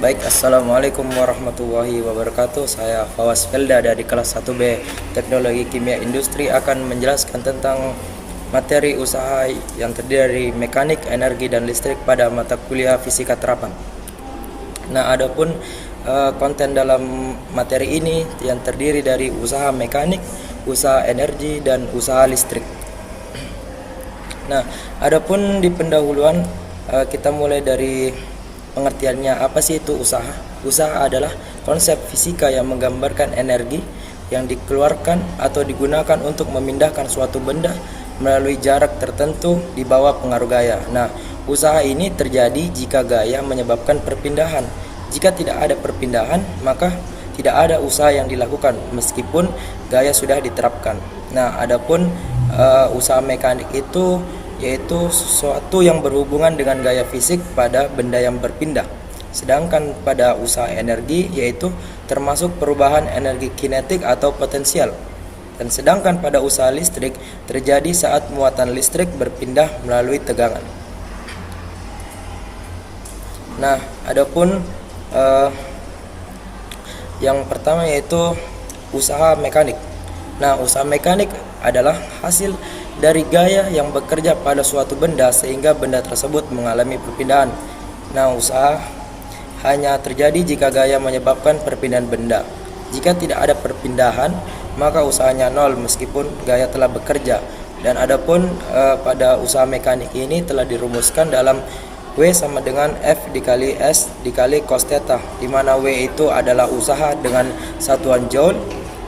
Baik, Assalamualaikum warahmatullahi wabarakatuh. Saya Fawas Felda dari kelas 1B Teknologi Kimia Industri akan menjelaskan tentang materi usaha yang terdiri dari mekanik, energi, dan listrik pada mata kuliah fisika terapan. Nah, adapun konten dalam materi ini yang terdiri dari usaha mekanik, usaha energi, dan usaha listrik. Nah, adapun di pendahuluan kita mulai dari pengertiannya. Apa sih itu usaha? Usaha adalah konsep fisika yang menggambarkan energi yang dikeluarkan atau digunakan untuk memindahkan suatu benda melalui jarak tertentu di bawah pengaruh gaya. Nah, usaha ini terjadi jika gaya menyebabkan perpindahan. Jika tidak ada perpindahan, maka tidak ada usaha yang dilakukan meskipun gaya sudah diterapkan. Nah, adapun usaha mekanik itu yaitu sesuatu yang berhubungan dengan gaya fisik pada benda yang berpindah. Sedangkan pada usaha energi yaitu termasuk perubahan energi kinetik atau potensial. Dan sedangkan pada usaha listrik terjadi saat muatan listrik berpindah melalui tegangan. Nah, adapun yang pertama yaitu usaha mekanik. Nah, usaha mekanik adalah hasil dari gaya yang bekerja pada suatu benda sehingga benda tersebut mengalami perpindahan. Nah, usaha hanya terjadi jika gaya menyebabkan perpindahan benda. Jika tidak ada perpindahan, maka usahanya nol meskipun gaya telah bekerja. Dan adapun pada usaha mekanik ini telah dirumuskan dalam W sama dengan F dikali S dikali cos theta, di mana W itu adalah usaha dengan satuan joule,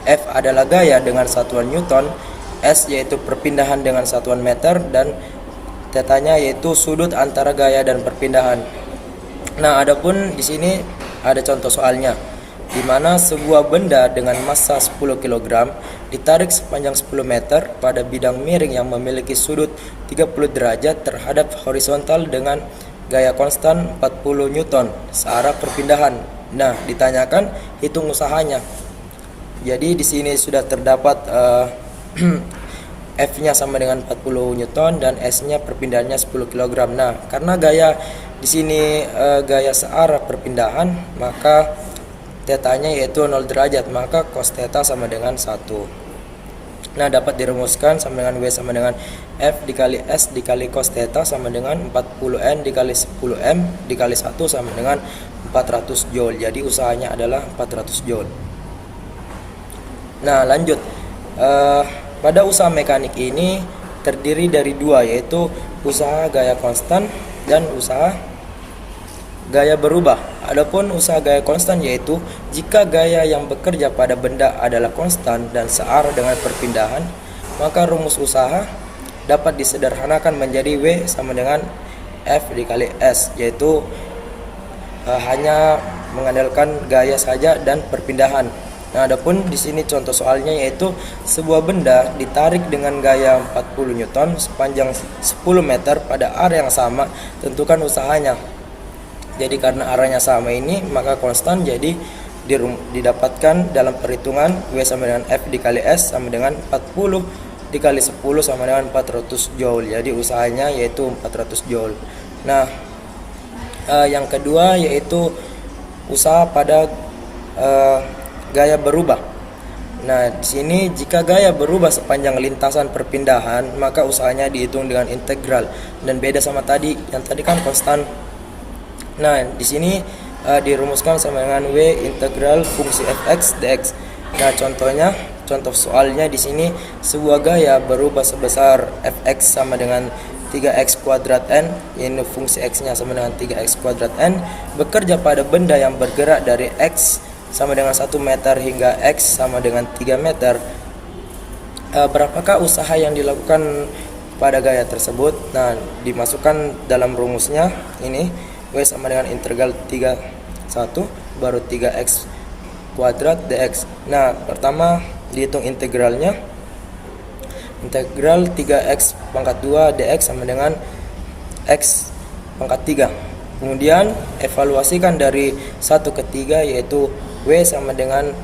F adalah gaya dengan satuan newton, S yaitu perpindahan dengan satuan meter, dan tetanya yaitu sudut antara gaya dan perpindahan. Nah, adapun di sini ada contoh soalnya, di mana sebuah benda dengan massa 10 kg ditarik sepanjang 10 meter pada bidang miring yang memiliki sudut 30 derajat terhadap horizontal dengan gaya konstan 40 Newton searah perpindahan. Nah, ditanyakan hitung usahanya. Jadi di sini sudah terdapat F-nya sama dengan 40 Newton dan S-nya perpindahannya 10 kg. Nah, karena gaya di sini gaya searah perpindahan, maka tetanya yaitu 0 derajat, maka cos theta sama dengan 1. Nah, dapat dirumuskan sama dengan W sama dengan F dikali S dikali cos theta sama dengan 40N dikali 10M dikali 1 sama dengan 400 Joule. Jadi usahanya adalah 400 Joule. Nah, lanjut. Pada usaha mekanik ini terdiri dari dua, yaitu usaha gaya konstan dan usaha gaya berubah. Adapun usaha gaya konstan yaitu jika gaya yang bekerja pada benda adalah konstan dan searah dengan perpindahan, maka rumus usaha dapat disederhanakan menjadi W sama dengan F dikali S, yaitu hanya mengandalkan gaya saja dan perpindahan. Nah, adapun di sini contoh soalnya yaitu sebuah benda ditarik dengan gaya 40 Newton sepanjang 10 meter pada area yang sama, tentukan usahanya. Jadi karena arahnya sama ini, maka konstan, jadi didapatkan dalam perhitungan W sama dengan F dikali S sama dengan 40 dikali 10 sama dengan 400 Joule. Jadi usahanya yaitu 400 Joule. Nah, yang kedua yaitu usaha pada gaya berubah. Nah, di sini jika gaya berubah sepanjang lintasan perpindahan, maka usahanya dihitung dengan integral dan beda sama tadi. Yang tadi kan konstan. Nah, di sini dirumuskan sama dengan W integral fungsi fx dx. Nah, contoh soalnya di sini sebuah gaya berubah sebesar fx sama dengan 3x kuadrat n, ini fungsi x-nya sama dengan 3x kuadrat n, bekerja pada benda yang bergerak dari x sama dengan 1 meter hingga x sama dengan 3 meter. Berapakah usaha yang dilakukan pada gaya tersebut? Nah, dimasukkan dalam rumusnya ini W sama dengan integral 31 baru 3x kuadrat dx. Nah, pertama dihitung integralnya. Integral 3x pangkat 2 dx sama dengan x pangkat 3. Kemudian evaluasikan dari 1 ke 3 yaitu W sama dengan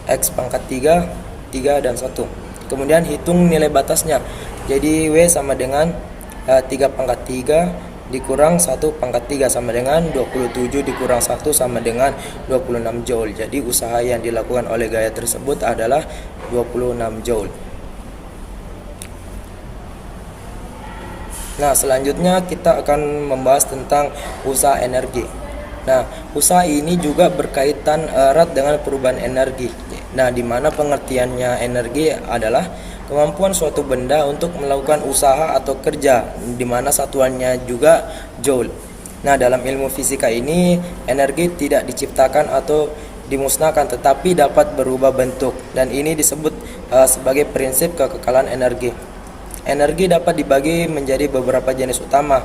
X pangkat 3, 3 dan 1. Kemudian hitung nilai batasnya. Jadi W sama dengan 3 pangkat 3 dikurang 1/3 sama dengan 27 dikurang 1 sama dengan 26 joule. Jadi usaha yang dilakukan oleh gaya tersebut adalah 26 joule. Nah, selanjutnya kita akan membahas tentang usaha energi. Nah, usaha ini juga berkaitan erat dengan perubahan energi. Nah, di mana pengertiannya energi adalah kemampuan suatu benda untuk melakukan usaha atau kerja, di mana satuannya juga joule. Nah, dalam ilmu fisika ini, energi tidak diciptakan atau dimusnahkan, tetapi dapat berubah bentuk, dan ini disebut sebagai prinsip kekekalan energi. Energi dapat dibagi menjadi beberapa jenis utama,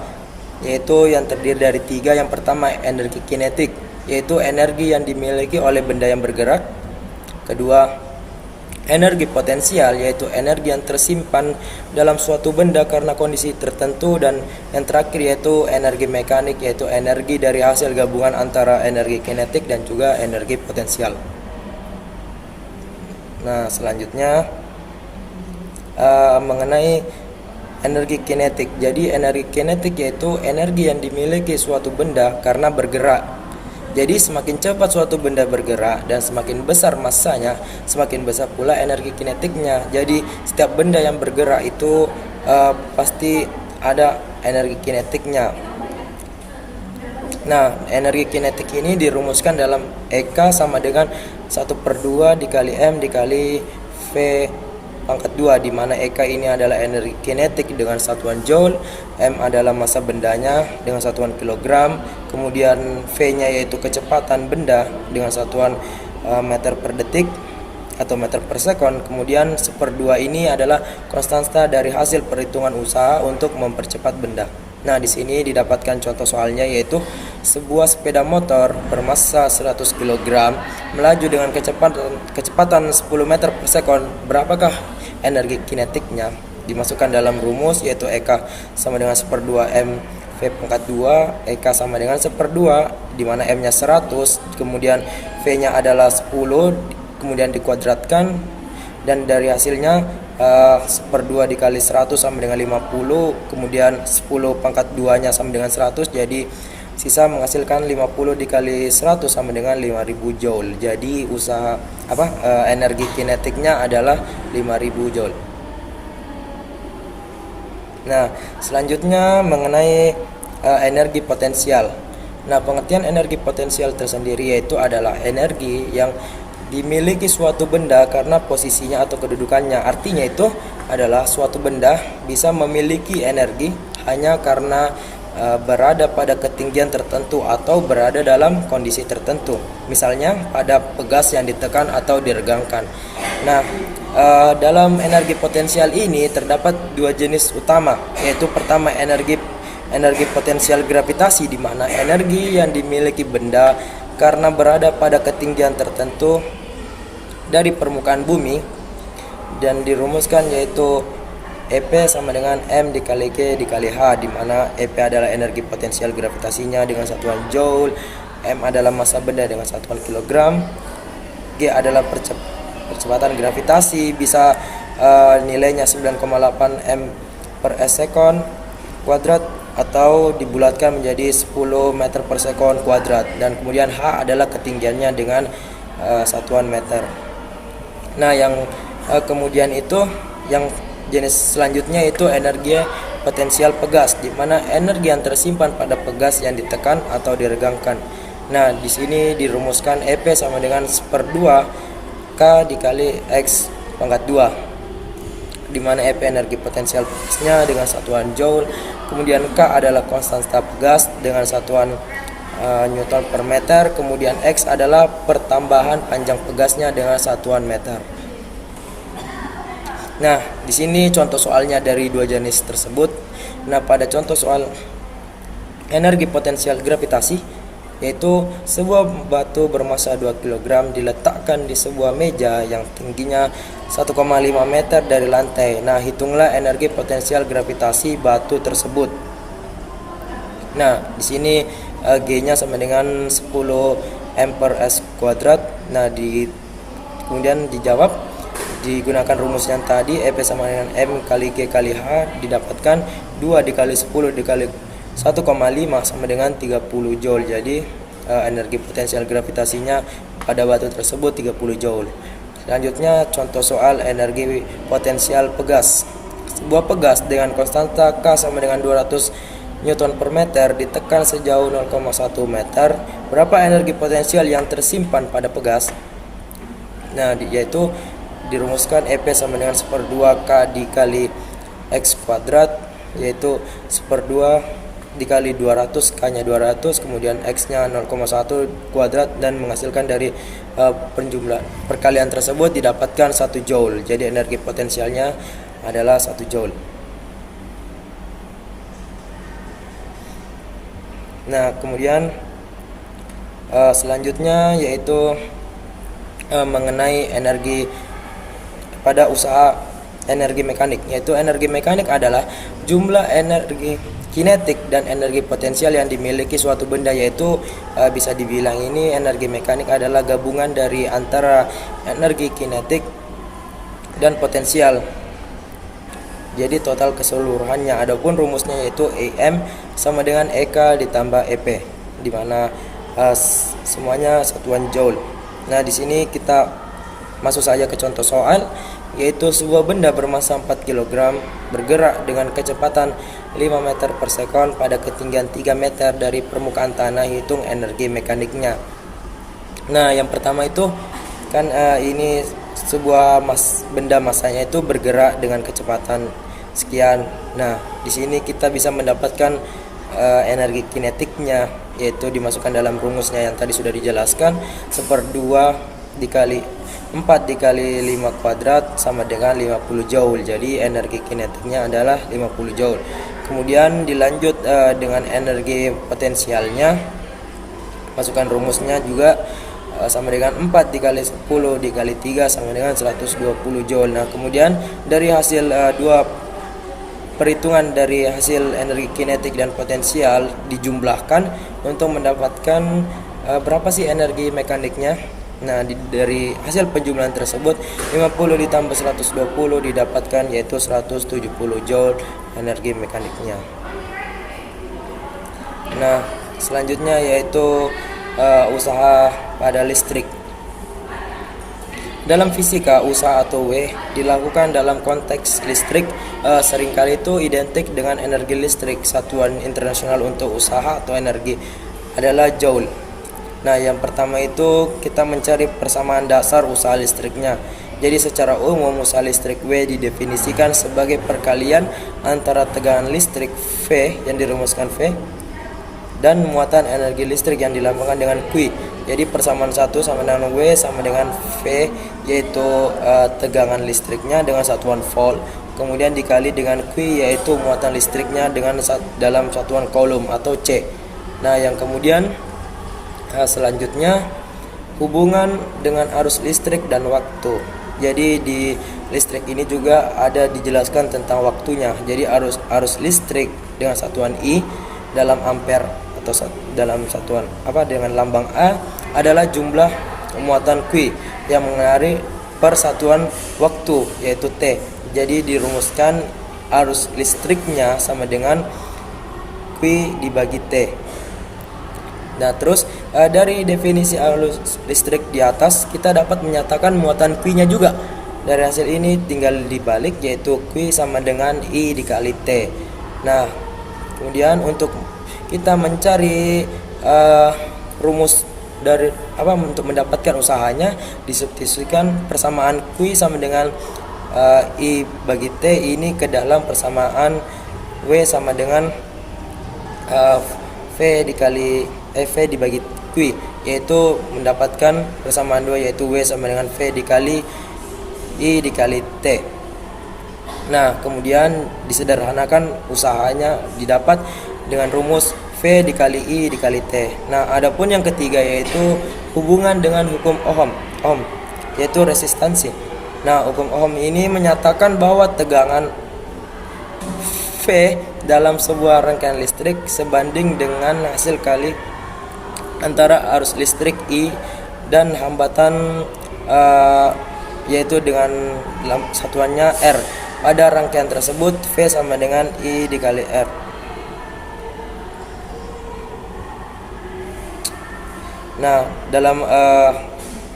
yaitu yang terdiri dari 3. Yang pertama, energi kinetik, yaitu energi yang dimiliki oleh benda yang bergerak. Kedua, energi potensial, yaitu energi yang tersimpan dalam suatu benda karena kondisi tertentu. Dan yang terakhir yaitu energi mekanik, yaitu energi dari hasil gabungan antara energi kinetik dan juga energi potensial. Nah, selanjutnya mengenai energi kinetik. Jadi energi kinetik yaitu energi yang dimiliki suatu benda karena bergerak. Jadi semakin cepat suatu benda bergerak dan semakin besar massanya, semakin besar pula energi kinetiknya. Jadi setiap benda yang bergerak itu pasti ada energi kinetiknya. Nah, energi kinetik ini dirumuskan dalam EK sama dengan 1/2 dikali M dikali V pangkat 2, di mana EK ini adalah energi kinetik dengan satuan joule, M adalah massa bendanya dengan satuan kilogram, kemudian V-nya yaitu kecepatan benda dengan satuan meter per detik atau meter per sekon. Kemudian 1/2 ini adalah konstanta dari hasil perhitungan usaha untuk mempercepat benda. Nah, di sini didapatkan contoh soalnya, yaitu sebuah sepeda motor bermassa 100 kg melaju dengan kecepatan 10 meter per sekon. Berapakah energi kinetiknya? Dimasukkan dalam rumus, yaitu EK sama dengan 1/2 M V pangkat 2. EK sama dengan 1/2, di mana M-nya 100, kemudian V-nya adalah 10, kemudian dikuadratkan, dan dari hasilnya 1/2 dikali 100 sama dengan 50, kemudian 10 pangkat 2 nya sama dengan 100, jadi sisa menghasilkan 50 dikali 100 sama dengan 5000 joule. Jadi usaha energi kinetiknya adalah 5000 joule. Nah, selanjutnya mengenai energi potensial. Nah, pengertian energi potensial tersendiri yaitu adalah energi yang dimiliki suatu benda karena posisinya atau kedudukannya. Artinya itu adalah suatu benda bisa memiliki energi hanya karena berada pada ketinggian tertentu atau berada dalam kondisi tertentu. Misalnya pada pegas yang ditekan atau diregangkan. Nah, dalam energi potensial ini terdapat 2 jenis utama, yaitu pertama energi potensial gravitasi, di mana energi yang dimiliki benda karena berada pada ketinggian tertentu dari permukaan bumi, dan dirumuskan yaitu EP sama dengan M dikali G dikali H, di mana EP adalah energi potensial gravitasinya dengan satuan joule, M adalah massa benda dengan satuan kilogram, G adalah percepatan gravitasi, bisa nilainya 9,8 M per S sekon kuadrat atau dibulatkan menjadi 10 meter per sekon kuadrat, dan kemudian H adalah ketinggiannya dengan satuan meter. Nah, yang kemudian itu yang jenis selanjutnya itu energi potensial pegas, di mana energi yang tersimpan pada pegas yang ditekan atau diregangkan. Nah, di sini dirumuskan EP sama dengan 1/2 K dikali X pangkat 2, di mana EP energi potensial pegasnya dengan satuan joule, kemudian K adalah konstanta pegas dengan satuan Newton per meter, kemudian X adalah pertambahan panjang pegasnya dengan satuan meter. Nah, di sini contoh soalnya dari 2 jenis tersebut. Nah, pada contoh soal energi potensial gravitasi, yaitu sebuah batu bermassa 2 kg diletakkan di sebuah meja yang tingginya 1,5 meter dari lantai. Nah, hitunglah energi potensial gravitasi batu tersebut. Nah, di sini G-nya sama dengan 10 M per S kuadrat. Nah, kemudian dijawab, digunakan rumus yang tadi, EP sama dengan M kali G kali H, didapatkan 2 dikali 10 dikali 1,5 sama dengan 30 joule. Jadi energi potensial gravitasinya pada batu tersebut 30 joule. Selanjutnya contoh soal energi potensial pegas. Sebuah pegas dengan konstanta K sama dengan 200 Newton per meter ditekan sejauh 0,1 meter. Berapa energi potensial yang tersimpan pada pegas? Nah, yaitu dirumuskan EP sama dengan 1/2 K dikali X kuadrat, yaitu 1/2 dikali 200, K nya 200, kemudian X nya 0,1 kuadrat, dan menghasilkan dari perkalian tersebut didapatkan 1 joule. Jadi energi potensialnya adalah 1 joule. Nah, kemudian selanjutnya yaitu mengenai energi pada usaha energi mekanik, yaitu energi mekanik adalah jumlah energi kinetik dan energi potensial yang dimiliki suatu benda, yaitu bisa dibilang ini energi mekanik adalah gabungan dari antara energi kinetik dan potensial. Jadi total keseluruhannya. Adapun rumusnya yaitu EM sama dengan EK ditambah EP, di mana semuanya satuan joule. Nah, di sini kita masuk saja ke contoh soal, yaitu sebuah benda bermassa 4 kg bergerak dengan kecepatan 5 meter per sekon pada ketinggian 3 meter dari permukaan tanah. Hitung energi mekaniknya. Nah, yang pertama itu kan ini sebuah benda massanya itu bergerak dengan kecepatan sekian. Nah, di sini kita bisa mendapatkan energi kinetiknya, yaitu dimasukkan dalam rumusnya yang tadi sudah dijelaskan, 1/2 dikali 4 dikali 5 kuadrat sama dengan 50 joule. Jadi energi kinetiknya adalah 50 joule. Kemudian dilanjut dengan energi potensialnya, masukkan rumusnya juga sama dengan 4 dikali 10 dikali 3 sama dengan 120 joule. Nah, kemudian dari hasil dua perhitungan dari hasil energi kinetik dan potensial dijumlahkan untuk mendapatkan berapa sih energi mekaniknya. Nah, dari hasil penjumlahan tersebut 50 ditambah 120 didapatkan yaitu 170 joule energi mekaniknya. Nah, selanjutnya yaitu usaha pada listrik. Dalam fisika, usaha atau W dilakukan dalam konteks listrik seringkali itu identik dengan energi listrik. Satuan internasional untuk usaha atau energi adalah joule. Nah, yang pertama itu kita mencari persamaan dasar usaha listriknya. Jadi secara umum usaha listrik W didefinisikan sebagai perkalian antara tegangan listrik V yang dirumuskan V dan muatan energi listrik yang dilambangkan dengan Q. Jadi persamaan 1 sama dengan W sama dengan V, yaitu tegangan listriknya dengan satuan volt, kemudian dikali dengan Q, yaitu muatan listriknya dengan dalam satuan coulomb atau C. Nah, yang kemudian selanjutnya hubungan dengan arus listrik dan waktu. Jadi di listrik ini juga ada dijelaskan tentang waktunya. Jadi arus listrik dengan satuan I dalam ampere atau dalam satuan dengan lambang A adalah jumlah muatan Q yang mengalir per satuan waktu yaitu T. Jadi dirumuskan arus listriknya sama dengan Q dibagi T. Nah, terus dari definisi arus listrik di atas kita dapat menyatakan muatan Q-nya juga. Dari hasil ini tinggal dibalik, yaitu Q sama dengan I dikali T. Nah, kemudian untuk kita mencari rumus dari untuk mendapatkan usahanya, disubstitusikan persamaan Q sama dengan I bagi T ini ke dalam persamaan W sama dengan V dibagi Q, yaitu mendapatkan persamaan 2 yaitu W sama dengan V dikali I dikali T. Nah, kemudian disederhanakan usahanya didapat dengan rumus V dikali I dikali T. Nah, adapun yang ketiga yaitu hubungan dengan hukum Ohm, yaitu resistansi. Nah, hukum Ohm ini menyatakan bahwa tegangan V dalam sebuah rangkaian listrik sebanding dengan hasil kali antara arus listrik I dan hambatan yaitu dengan satuannya R. Pada rangkaian tersebut V sama dengan I dikali R. Nah, dalam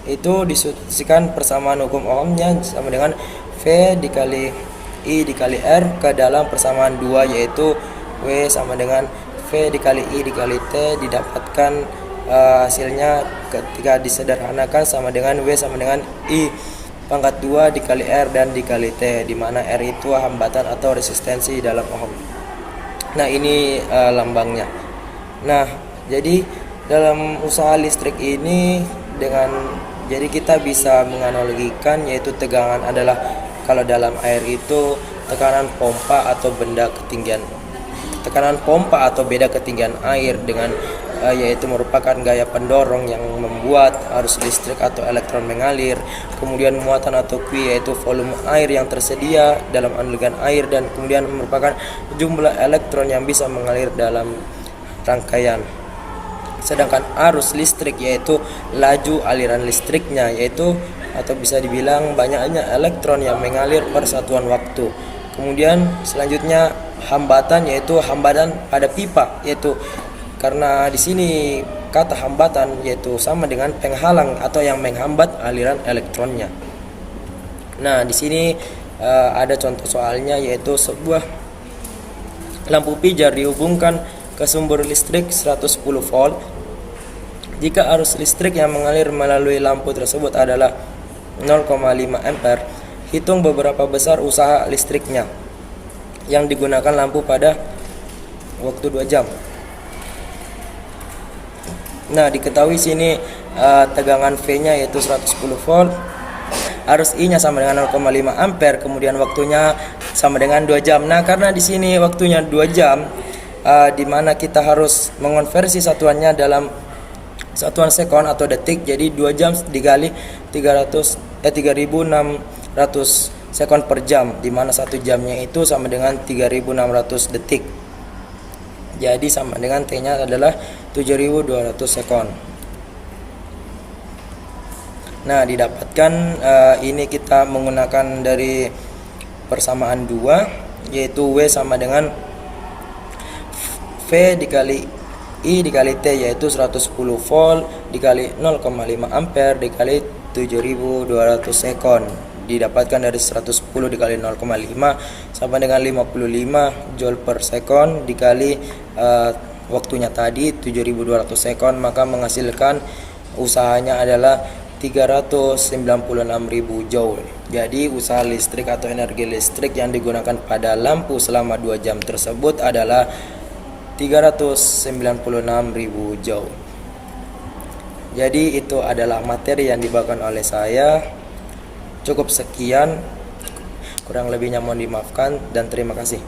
itu disubstitusikan persamaan hukum Ohmnya sama dengan V dikali I dikali R ke dalam persamaan 2, yaitu W sama dengan V dikali I dikali T, didapatkan hasilnya ketika disederhanakan sama dengan W sama dengan I pangkat 2 dikali R dan dikali T, di mana R itu hambatan atau resistensi dalam Ohm. Nah, ini lambangnya. Nah, jadi dalam usaha listrik ini jadi kita bisa menganalogikan, yaitu tegangan adalah kalau dalam air itu tekanan pompa atau beda ketinggian air dengan yaitu merupakan gaya pendorong yang membuat arus listrik atau elektron mengalir. Kemudian muatan atau Q yaitu volume air yang tersedia dalam anugerah air, dan kemudian merupakan jumlah elektron yang bisa mengalir dalam rangkaian. Sedangkan arus listrik yaitu laju aliran listriknya, yaitu atau bisa dibilang banyaknya elektron yang mengalir per satuan waktu. Kemudian selanjutnya hambatan, yaitu hambatan pada pipa, yaitu karena di sini kata hambatan yaitu sama dengan penghalang atau yang menghambat aliran elektronnya. Nah, di sini ada contoh soalnya, yaitu sebuah lampu pijar dihubungkan ke sumber listrik 110 volt. Jika arus listrik yang mengalir melalui lampu tersebut adalah 0,5 ampere, hitung beberapa besar usaha listriknya yang digunakan lampu pada waktu 2 jam. Nah, diketahui sini tegangan V-nya yaitu 110 volt, arus I-nya sama dengan 0,5 ampere, kemudian waktunya sama dengan 2 jam. Nah, karena di sini waktunya 2 jam, di mana kita harus mengonversi satuannya dalam satuan sekon atau detik, jadi 2 jam dikali 3600 sekon per jam, di mana 1 jamnya itu sama dengan 3600 detik. Jadi sama dengan T-nya adalah 7200 sekon. Nah, didapatkan ini kita menggunakan dari persamaan 2, yaitu W sama dengan V dikali I dikali T, yaitu 110 volt dikali 0,5 ampere dikali 7200 sekon, didapatkan dari 110 dikali 0,5 sama dengan 55 joule per sekon dikali waktunya tadi 7200 sekon, maka menghasilkan usahanya adalah 396.000 joule. Jadi usaha listrik atau energi listrik yang digunakan pada lampu selama 2 jam tersebut adalah 396.000 joule. Jadi itu adalah materi yang dibawakan oleh saya. Cukup sekian, kurang lebihnya mohon dimaafkan dan terima kasih.